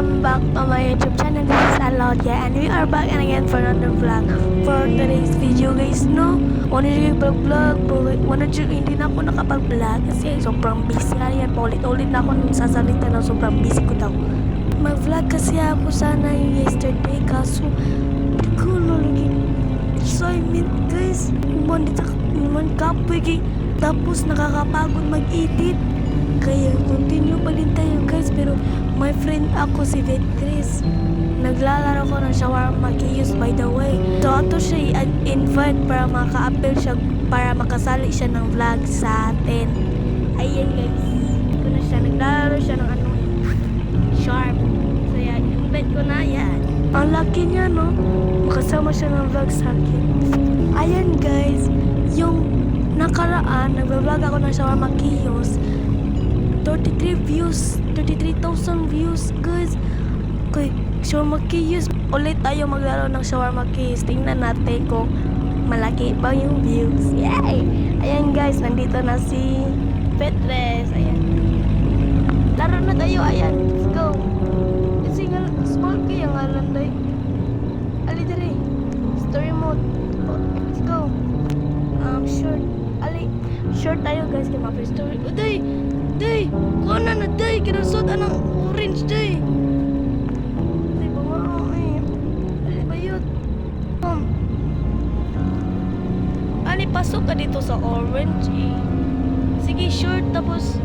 Welcome back to my YouTube channel. This is Alodia and we are back and again for another vlog. For today's video guys, no? Wanna vlog but hindi na ako nakapag-vlog kasi sobrang busy. Kaya yan, paulit-ulit na ako sasalita na sobrang busy ko daw. Mag-vlog kasi ako sana yung yesterday kaso di ko lagi assignment guys. Naman kapoy tapos nakakapagod mag-edit. Kaya continue pa din tayo guys, pero my friend ako si Vetris. Naglalaro ko ng shawarma kiosk by the way. So ato siya i-invite para maka-appeal siya, para makasali siya ng vlog sa atin. Ayan guys, ito na siya. Naglalaro siya ng sharp. So yan, invite ko na yan. Ang lucky niya no, makasama siya ng vlog sa akin. Ayan guys, yung nakaraan, nagbablog ako ng shawarma kiosk. 33,000 views guys. Okay, shawarma kiosk. Ulit tayo maglaro ng shawarma kiosk. Tingnan natin kung malaki ba yung views. Yay! Ayan guys, nandito na si Petres. Ayan. Laro na tayo. Ayan, let's go. Kasi nga, small kaya nga landay. Ali dire. Story mode. Oh, let's go. Short. Ali. Short tayo guys. Kaya ma-first story. Uday! Day, kuha na day, kinasot anang orange day. Day, bumaro eh. Ali bayot. Ali, pasok ka dito sa orange eh. Sige, short, tapos,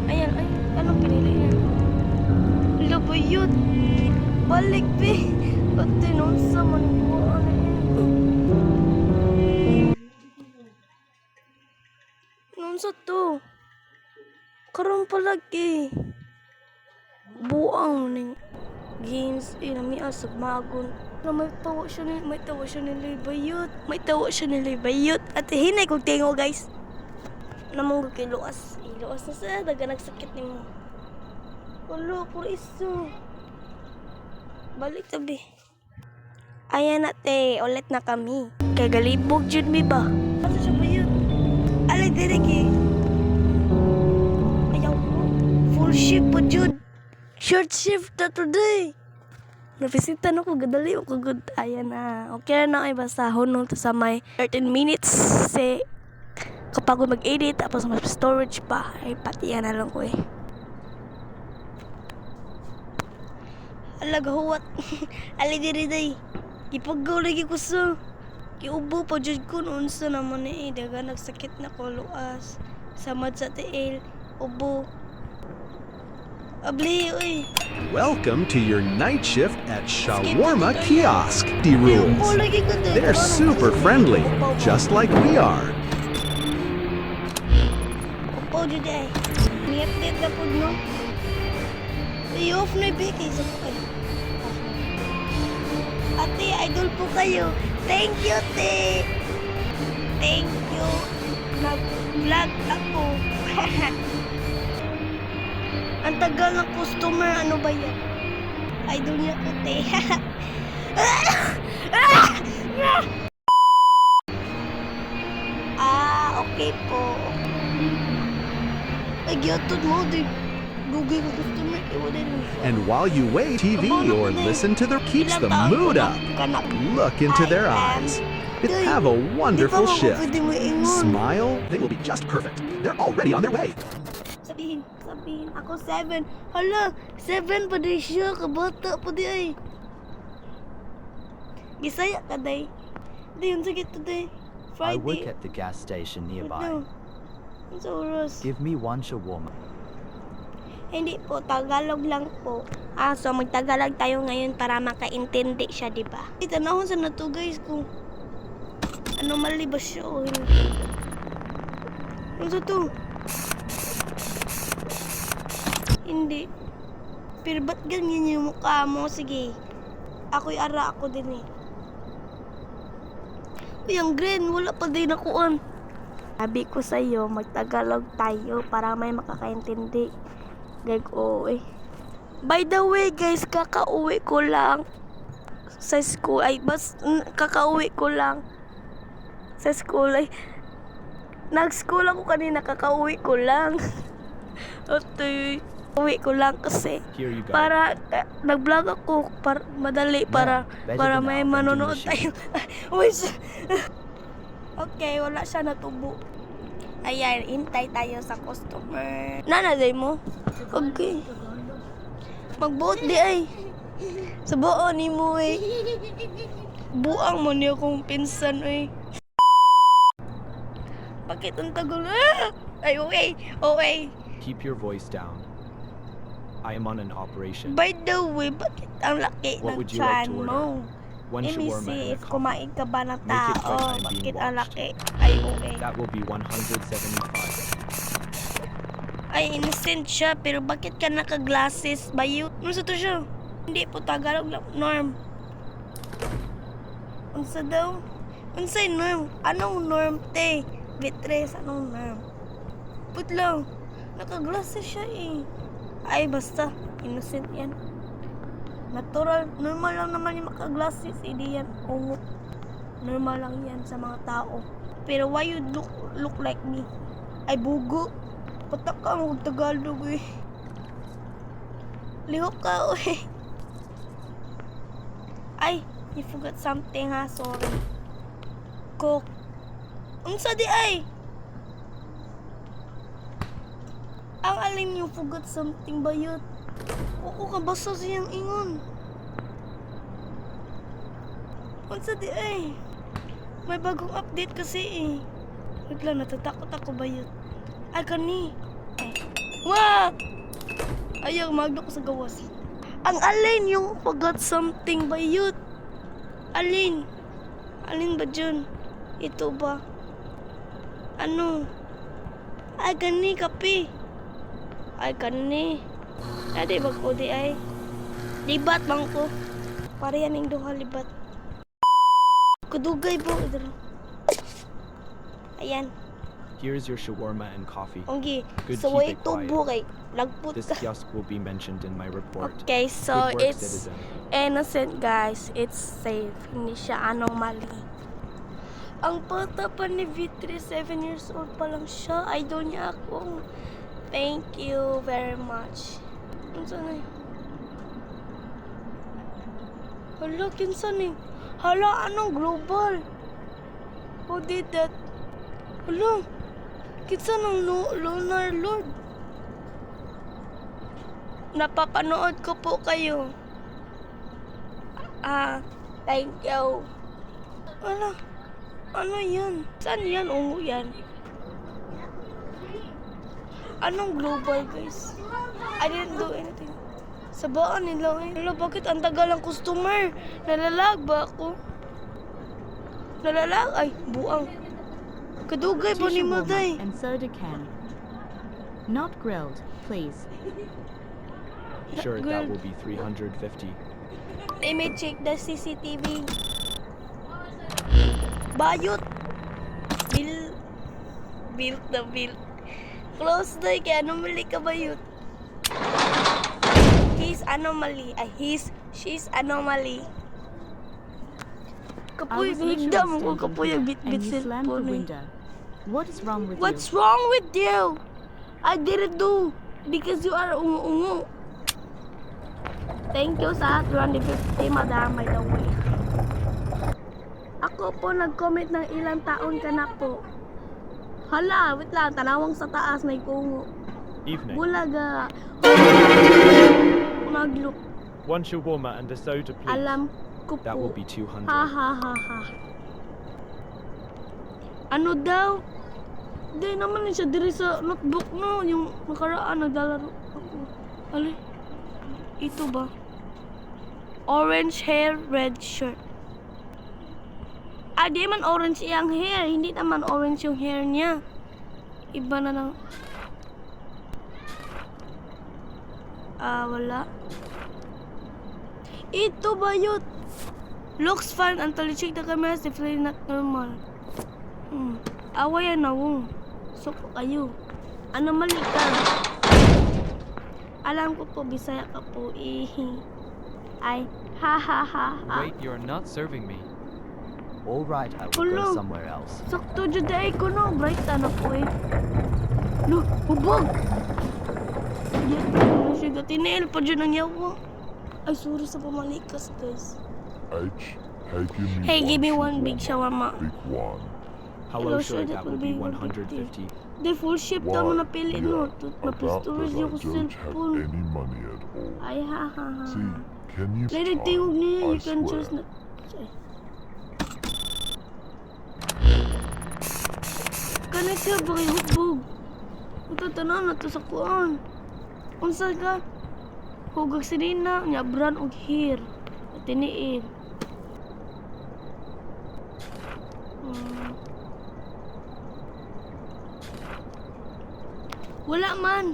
ayan, ay, anong pinili niya? Ali bayot. Balik, be. Ba't tinunsa man ko, ano yan? Nunsa to? Karon palagi buang ning games nami asag magon na may tawa siya ni Bayot at hinay kog tingo guys namong giluas na sa daga nagsakit nimo ulo puro iso balik tabi. Ayan na te, ulit na kami kay galibog jud mi ba ato siya Bayot alay direk full shift po jud. Short shift na today. Nabisita na ko, gadali ko good. Ayan na. Okay na ay basahon nung sa may 13 minutes. Kasi kapag mag-edit, tapos mas storage pa. Ay patiyan na lang ko eh. Alag huwat. Ali diri day. Ipagaw lagi ko sa. Kiubo pa jud ko noon sa naman eh. Daga nagsakit na ko luas. Samad sa tiil. Ubo. Welcome to your night shift at Shawarma Kiosk. The rules. They're super friendly, just like we are. Oh, today. May update na po, no? I-off na ibigay sa po kayo. Ate, idol po kayo. Thank you, te. Thank you. Nag-vlog ako. Ang tagal ng customer, ano ba yan? Idol niya ko, te. Okay po. Ay, giyatod mo, di. Dugay ko customer, And while you wait, TV or listen to keeps the mood up. Look into their eyes. Have a wonderful shift. Smile, they will be just perfect. They're already on their way. Sabihin, ako 7. Hala, 7 pa din siya, kabata pa di ay. Gisaya ka day. Di yun sakit today. Friday. I work at the gas station nearby. No. Sa oras. Give me one shawarma. Hindi po, Tagalog lang po. So magtagalog tayo ngayon para makaintindi siya, di ba? Itanahon sa nato guys kung ano mali ba siya o hindi. Ano sa to? Hindi. Pero ba't ganyan yung mukha mo? Sige. Ako'y ara ako din eh. Uy, ang green. Wala pa din akuan. Sabi ko sa'yo, magtagalog tayo para may makakaintindi. Gag, eh. By the way, guys, kakauwi ko lang sa school. Kakauwi ko lang sa school. Nag-school ako kanina, kakauwi ko lang. Ate. Uwi ko lang kasi Here you go. para nag-vlog ako para madali para better para than may now, vending manonood tayo. machine. Uy, okay, wala siya natubo. Ayan, hintay tayo sa customer. Nanaday mo? Okay. Magbuot di ay. Sa buo ni mo eh. Buang mo niya kong pinsan eh. Bakit ang tagal? Ah! Ay, okay. Okay. Keep your voice down. I am on an operation. By the way, bakit ang laki What ng would you like chan to order? mo? One Let me shawarma see and a if coffee. kumain ka ba ng Make it tao. quick, I'm being Bakit ang watched. laki? Ay, okay. That will be 175. Ay, innocent siya. Pero bakit ka naka-glasses? Bayot. Ano sa to siya? Hindi po Tagalog lang. Norm. Unsa daw? Unsay norm? Anong norm, te? Bitres, anong norm? Put lang. Naka-glasses siya eh. Ay, basta. Innocent yan. Natural. Normal lang naman yung maka-glasses. Hindi yan ungot. Normal lang yan sa mga tao. Pero why you look like me? Ay, bugo. Patak ka ang Tagalog eh. Lihok ka eh. Ay, you forgot something ha. Sorry. Coke. Unsa di ay? Ang alin you forgot something bayot. Oo ka basta siyang ingon. Unsa di ay? May bagong update kasi eh. Wait lang, natatakot ako bayot. Ay, kani. Ay. Wah! Ayaw, magdo ko sa gawas. Ang alin yung forgot something bayot. Alin? Alin ba dyan? Ito ba? Ano? Ay, kani, kape. Ay, kani. Adi ba ko di ay? Libat bang ko? Para yan yung duha libat. Kudugay po. Ayan. Here's your shawarma and coffee. Okay. Good, So, keep wait it to quiet. bukay. Lagput This ka. kiosk will be mentioned in my report. Okay, so Good work, it's citizen. innocent, guys. It's safe. Hindi siya anomaly. Ang bata pa ni Vitri, 7 years old pa lang siya. Idol niya ako. Thank you very much. Ano na yun? Hala, kinsan eh. Hala, anong global? Who did that? Hala, kinsan ang Lunar Lord? Napapanood ko po kayo. Thank you. Wala. Ano yan? Saan yan? Ungo yan. Anong global, guys? I didn't do anything. Sabaan nila eh. Wala, bakit ang tagal ang customer? Nalalag ba ako? Nalalag? Ay, buang. Kadugay po ni Shawarma Maday. and soda can. Not grilled, please. Sure, that Good. will be 350. Let me check the CCTV. Bayot. Built na built. Close na kaya anomaly ka bayot. He's anomaly. Ay, she's anomaly. I Kapoy, was literally higda mo ko standing kapoy here ang and bit-bit you slammed the cellphone. window. What is wrong with What's you? wrong with you? I didn't do because you are ungu-ungu. Thank you sa 250, madam, by the way. Ako po nag-comment ng ilang taon ka na po. Hala, wait lang, tanawang sa taas, may kungo. Evening. Bulaga. Naglook. One shawarma and a soda, please. Alam ko po. That will be 200. Ha ha ha ha. Ano daw? Hindi naman siya diri sa notebook no. Yung nakaraan naglalaro ako. Ali. Ito ba? Orange hair, red shirt. Ah, di man orange iyang hair. Hindi naman orange yung hair niya. Iba na lang. Wala. Ito ba yun? Looks fine until you check the camera. It's definitely not normal. Awayan na wo. So kayo. Ano mali ka? Alam ko po, Bisaya ka po. Ay, ha ha ha ha. Wait, you're not serving me. All right, I will Hello. go somewhere else. Sakto dyan dahil ko no. Bright ano po eh. No, hubog! Yan, Siga, tinail pa dyan ang yawa. Ay, sorry sa pamalikas, guys. Hey, give me one big shawarma. Big one. How Hello, low sir, should that that will will be be 150. 150? Di full ship Why, daw mo napili, no? yeah, Mapis about that storage I yung don't have cellphone. any money at all. Ay, ha, ha, ha. See, can you Let it time? tingog niya, I you can swear. just not... Ay. Kanay siya, bakit hubog? Matatanan na to sa kuan. Unsa ka? Hugag sinina, nyabran og hir. At tiniin. Wala man.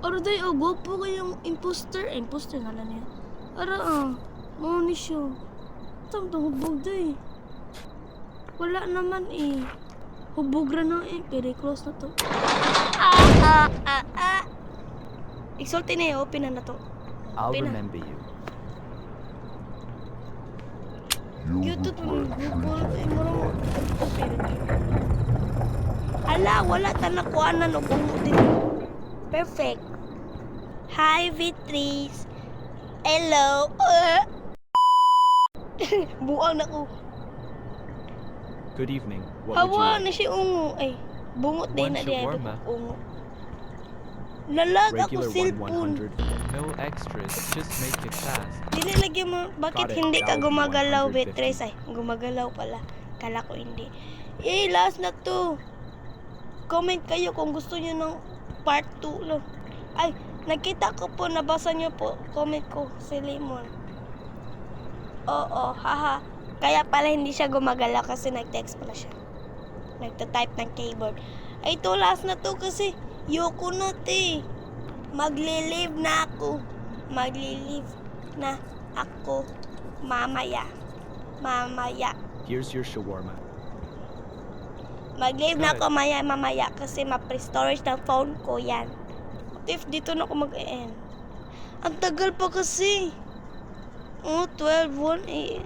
Aro day, oh, gopo kayong imposter. Imposter nga lang niya. Ara, mo ni siya. Saan to hubog day? Wala naman eh. Hubog ra na eh. Very close na to. Exalted na eh. Open na to. I'll Pina. remember you. You Youtube regret mo. treating Mo. Ala, wala ta nakuanan og ungo din. Perfect. Hi, Beatrice. Hello. Buang na ko. Good evening. What would you Hawa like? na si ungo. Ay, bungot din One na diya shawarma. ungo. Lalag ako Regular cellphone. 100. No extras. Just make it fast. Dili lagi mo, bakit Got it. hindi ka That would be gumagalaw, 150. Beatrice? Ay, gumagalaw pala. Kala ko hindi. Eh, last na to. Comment kayo kung gusto niyo ng part 2 lang. Ay, nakita ko po, nabasa niyo po. Comment ko, si Lemon. Oo, haha. Kaya pala hindi siya gumagalaw kasi nag-text pala siya. Nagta-type ng keyboard. Ay, ito last na to kasi yoko na te. Magli-leave na ako. Magli-leave na ako. Mamaya. Mamaya. Here's your shawarma. Mag-leave na Got it. ako mamaya kasi ma-pre-storage ng phone ko yan. What if dito na ako mag-end? Ang tagal pa kasi. Oh, 12, 1 a.m.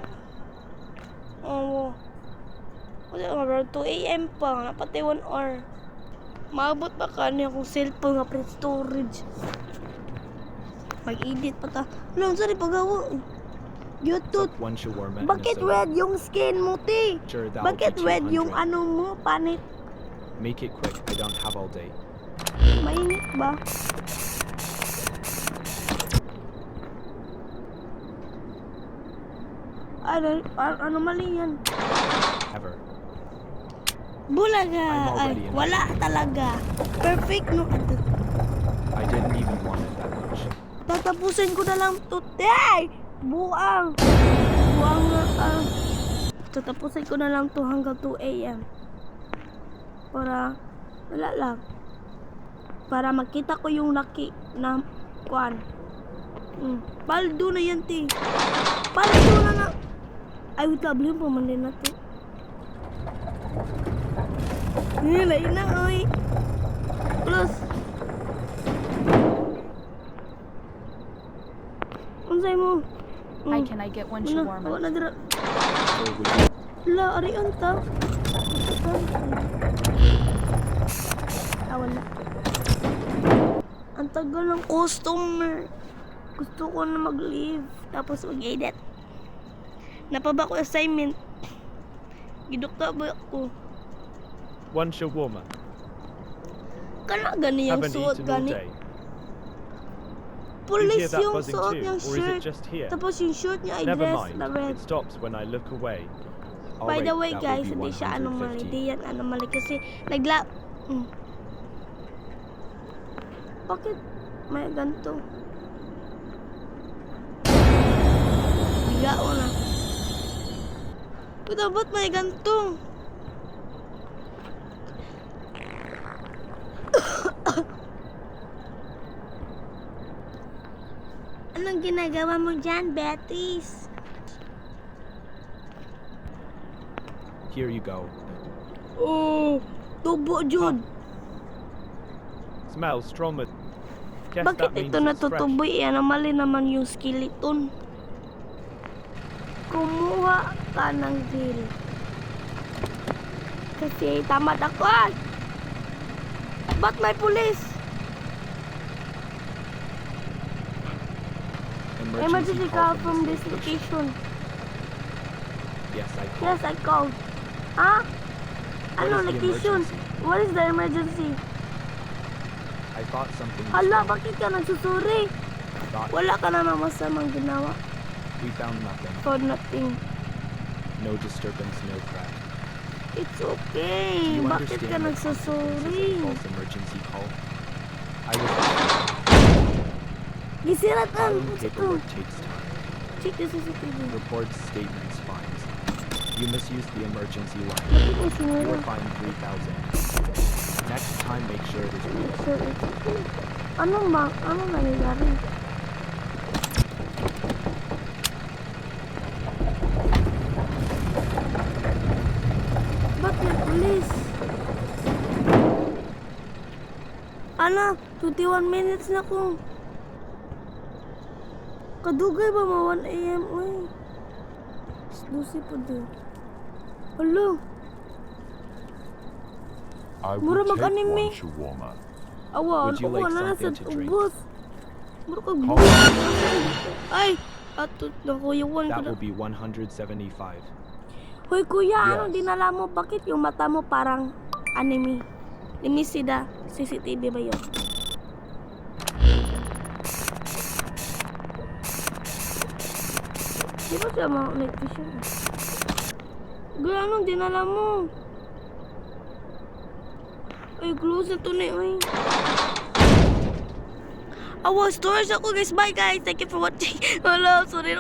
Oh, around 2 a.m. pa. Napatay 1 hour. Maabot pa ka niya kung cellphone nga pre-storage. Mag-edit pa ta. Lang, sorry, pagawa. YouTube. One shawarma. and a Bakit soda. red yung skin mo, te? Sure, that Bakit will be red yung 200. ano mo, panit? Make it quick. I don't have all day. Mainit ba? Ano mali yan? Ever. Bulaga! I'm Ay, already in. wala talaga. Perfect, no? I didn't even want it that much. Tatapusin ko na lang to. Ay! Buang! Buang na, tatapusin ko na lang to hanggang 2 a.m. Para, wala lang. Para makita ko yung laki na kuan. Paldo na yan, te. Paldo na nga. Ay, wait ka, blame po man din natin. Lain na, oy. Plus. Unsay mo? Hi, can I get one shawarma? Wala dira. Or would you La, ari anta. Wala. Ang tagal ng customer. Gusto ko na mag-leave. Tapos mag-edit. Napaba ko assignment. Gidukta ba ako? one shawarma? Kana gani yung Haven't suot eaten all gani. day. You Police hear that yung buzzing suot too, niyang or is it shirt. just here? Tapos yung shirt niya ay Never dress mind. na red. It stops when I look away. All By the right, way that guys, will be hindi siya anomaly. 150. Hindi yan anomaly kasi Bakit may ganito? Bigao na. Pero ba't may ganito? Anong ginagawa mo dyan, Beatrice? Here you go. Oh, tubo Jud. Smells strong. Guess Bakit that means ito it's fresh. natutuboy? Anomaly naman yung skeleton. Kumuha ka ng grill. Kasi tamad ako. Ay! Ba't may pulis? Emergency call from this location. location. Yes, I called. Yes, I called. Ah? What Ano is the location? emergency? What is the emergency? I thought something was Hala, wrong. bakit ka nagsusuri? Thought Wala ka na masamang ginawa. we found nothing. For nothing. No disturbance, no threat. It's Do okay. you Bakit ka understand the consequences of nagsusuri? false emergency call? I was Gisiratan. filing What's ito? paperwork takes time. Check the CCTV. Reports, statements, fines. You misused the emergency line. Bakit mo You sinura? are fined 3,000. Next time, make sure it is real. Sure, it's okay. Ano nangyayari? Ba't may pulis? Ano? 21 minutes na ko. Kadugay ba ma 1 AM? Uy. Lucy po din. Hello. I Mura will take mag-anime. one shawarma. Awa, Would you like na something sa to drink? ubos. Mura kag How Ay, atot na kuyawan ko That na. will be 175. Hoy kuya, Yes. anong dinala mo? Bakit yung mata mo parang anime? Limisida. CCTV ba yun? Di ba siya mga night vision? Gaya, anong dinala mo? Ay, close na to na uy. Awa, storage ako guys. Bye guys. Thank you for watching. Hello, sorry.